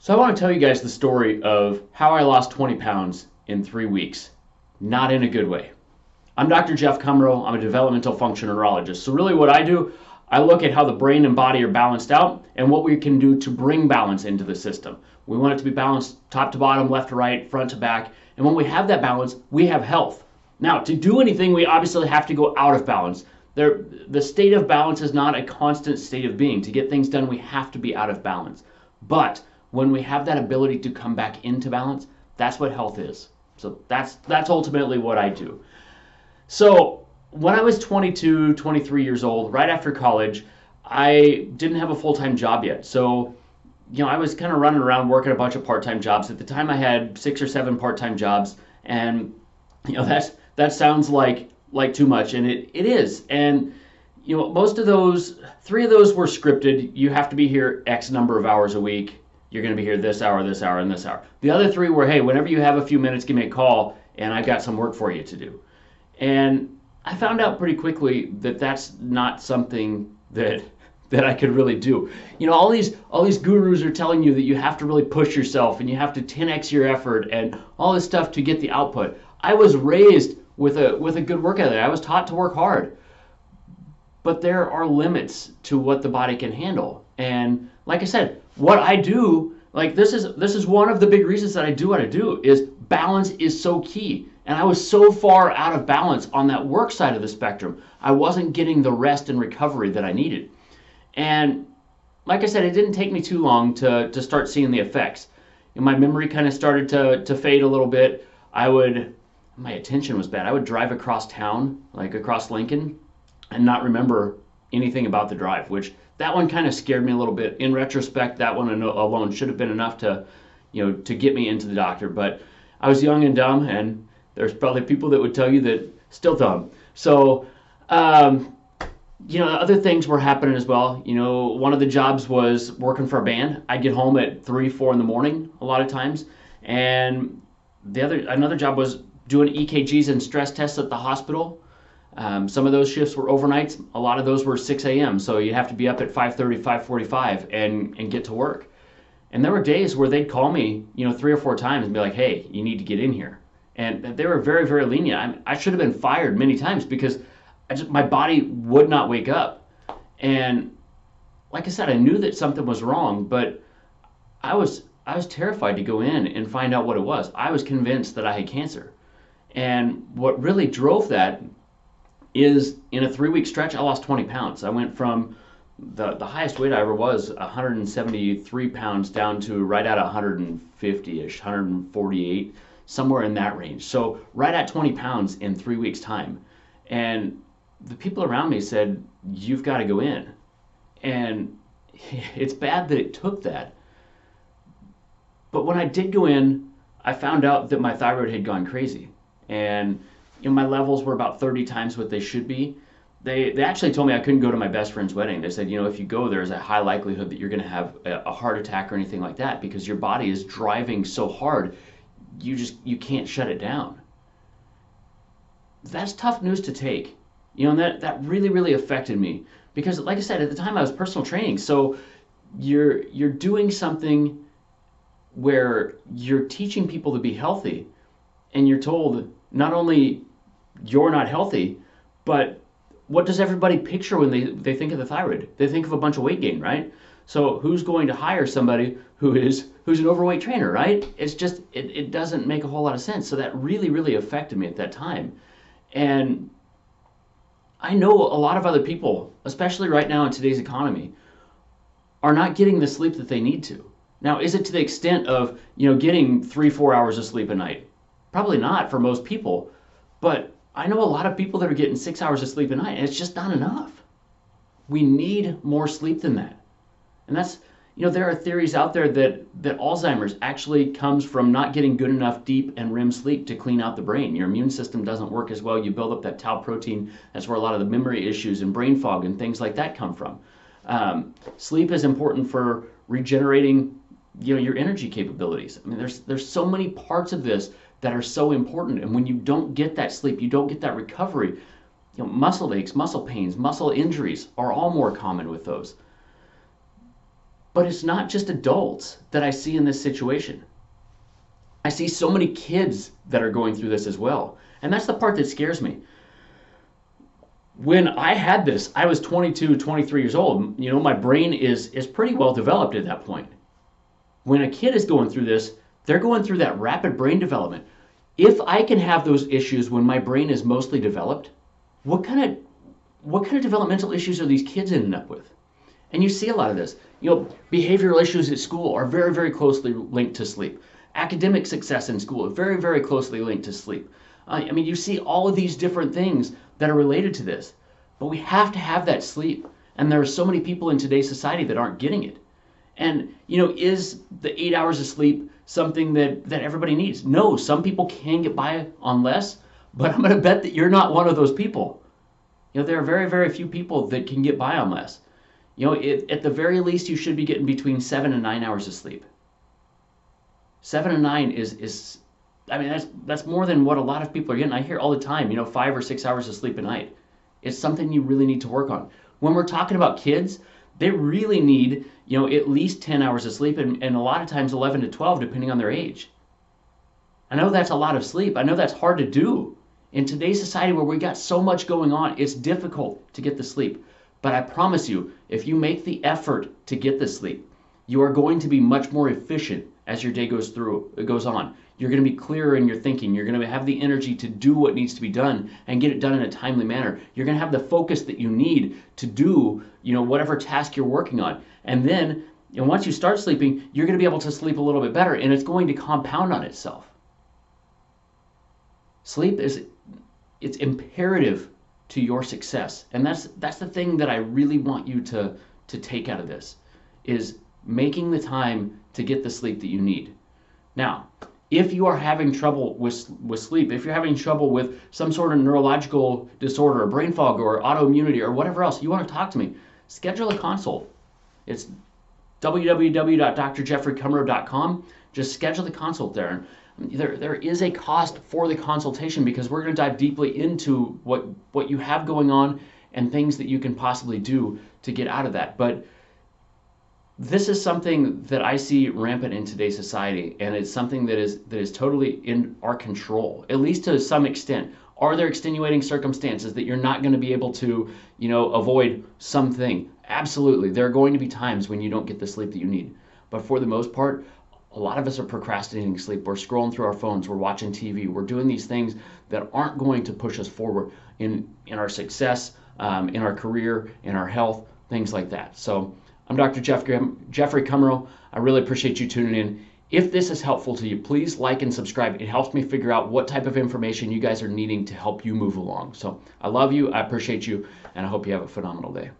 So I want to tell you guys the story of how I lost 20 pounds in 3 weeks. Not in a good way. I'm Dr. Jeff Cumro. I'm a developmental functional neurologist. So really what I do, I look at how the brain and body are balanced out and what we can do to bring balance into the system. We want it to be balanced top to bottom, left to right, front to back. And when we have that balance, we have health. Now, to do anything, we obviously have to go out of balance. The state of balance is not a constant state of being. To get things done, we have to be out of balance. But when we have that ability to come back into balance, that's what health is. So that's ultimately what I do. So when I was 22, 23 years old, right after college, I didn't have a full-time job yet. So, I was kind of running around working a bunch of part-time jobs. At the time, I had 6 or 7 part-time jobs, and that sounds like too much, and it is. And most of those, 3 of those were scripted. You have to be here X number of hours a week. You're going to be here this hour, and this hour. The other 3 were, hey, whenever you have a few minutes, give me a call, and I've got some work for you to do. And I found out pretty quickly that that's not something that I could really do. All these gurus are telling you that you have to really push yourself and you have to 10x your effort and all this stuff to get the output. I was raised with a good work ethic. I was taught to work hard. But there are limits to what the body can handle. And like I said, what I do, this is one of the big reasons that I do what I do, is balance is so key. And I was so far out of balance on that work side of the spectrum, I wasn't getting the rest and recovery that I needed. And like I said, it didn't take me too long to start seeing the effects. My memory kind of started to fade a little bit. My attention was bad. I would drive across town, like across Lincoln, and not remember anything about the drive, which that one kind of scared me a little bit. In retrospect, that one alone should have been enough to get me into the doctor. But I was young and dumb, and there's probably people that would tell you that still dumb. So, other things were happening as well. One of the jobs was working for a band. I'd get home at 3, 4 in the morning a lot of times. And another job was doing EKGs and stress tests at the hospital. Some of those shifts were overnights. A lot of those were 6 a.m. So you'd have to be up at 5:30, 5:45 and get to work. And there were days where they'd call me, 3 or 4 times and be like, hey, you need to get in here. And they were very, very lenient. I should have been fired many times because my body would not wake up. And like I said, I knew that something was wrong, but I was terrified to go in and find out what it was. I was convinced that I had cancer. And what really drove that is in a 3-week stretch, I lost 20 pounds. I went from the highest weight I ever was, 173 pounds, down to right at 150-ish, 148, somewhere in that range. So right at 20 pounds in 3 weeks' time. And the people around me said, you've got to go in. And it's bad that it took that. But when I did go in, I found out that my thyroid had gone crazy. And my levels were about 30 times what they should be. They actually told me I couldn't go to my best friend's wedding. They said, if you go, there's a high likelihood that you're going to have a heart attack or anything like that because your body is driving so hard, you can't shut it down. That's tough news to take. And that really, really affected me because, like I said, at the time I was personal training. So you're doing something where you're teaching people to be healthy, and you're told not only you're not healthy, but what does everybody picture when they think of the thyroid? They think of a bunch of weight gain, right? So who's going to hire somebody who's an overweight trainer, right? It's just, it doesn't make a whole lot of sense. So that really, really affected me at that time. And I know a lot of other people, especially right now in today's economy, are not getting the sleep that they need to. Now, is it to the extent of, getting 3, 4 hours of sleep a night? Probably not for most people, but I know a lot of people that are getting 6 hours of sleep a night, and it's just not enough. We need more sleep than that. And that's, there are theories out there that Alzheimer's actually comes from not getting good enough deep and REM sleep to clean out the brain. Your immune system doesn't work as well. You build up that tau protein. That's where a lot of the memory issues and brain fog and things like that come from. Sleep is important for regenerating, your energy capabilities. I mean, there's so many parts of this that are so important. And when you don't get that sleep, you don't get that recovery, muscle aches, muscle pains, muscle injuries are all more common with those. But it's not just adults that I see in this situation. I see so many kids that are going through this as well. And that's the part that scares me. When I had this, I was 22, 23 years old. You know, my brain is pretty well developed at that point. When a kid is going through this, they're going through that rapid brain development. If I can have those issues when my brain is mostly developed, what kind of developmental issues are these kids ending up with? And you see a lot of this. You know, behavioral issues at school are very, very closely linked to sleep. Academic success in school is very, very closely linked to sleep. I mean, you see all of these different things that are related to this. But we have to have that sleep. And there are so many people in today's society that aren't getting it. And, you know, is the 8 hours of sleep something that everybody needs? No, some people can get by on less, but I'm going to bet that you're not one of those people. You know, there are very, very few people that can get by on less. You know, at the very least, you should be getting between 7 and 9 hours of sleep. 7 and 9 is I mean, that's more than what a lot of people are getting. I hear all the time, you know, 5 or 6 hours of sleep a night. It's something you really need to work on. When we're talking about kids, they really need, you know, at least 10 hours of sleep and a lot of times 11 to 12 depending on their age. I know that's a lot of sleep. I know that's hard to do. In today's society where we got so much going on, it's difficult to get the sleep. But I promise you, if you make the effort to get the sleep, you are going to be much more efficient as your day goes on. You're going to be clearer in your thinking. You're going to have the energy to do what needs to be done and get it done in a timely manner. You're going to have the focus that you need to do, you know, whatever task you're working on. And then, you know, once you start sleeping, you're going to be able to sleep a little bit better, and it's going to compound on itself. Sleep it's imperative to your success. And that's the thing that I really want you to take out of this, is making the time to get the sleep that you need. Now, if you are having trouble with sleep, if you're having trouble with some sort of neurological disorder or brain fog or autoimmunity or whatever else, you want to talk to me, schedule a consult. It's www.drjeffreycumro.com. Just schedule the consult there. There is a cost for the consultation because we're going to dive deeply into what you have going on and things that you can possibly do to get out of that. But this is something that I see rampant in today's society, and it's something that is totally in our control, at least to some extent. Are there extenuating circumstances that you're not going to be able to, you know, avoid something? Absolutely. There are going to be times when you don't get the sleep that you need. But for the most part, a lot of us are procrastinating sleep. We're scrolling through our phones. We're watching TV. We're doing these things that aren't going to push us forward in our success, in our career, in our health, things like that. So I'm Dr. Jeffrey Cumro. I really appreciate you tuning in. If this is helpful to you, please like and subscribe. It helps me figure out what type of information you guys are needing to help you move along. So I love you. I appreciate you. And I hope you have a phenomenal day.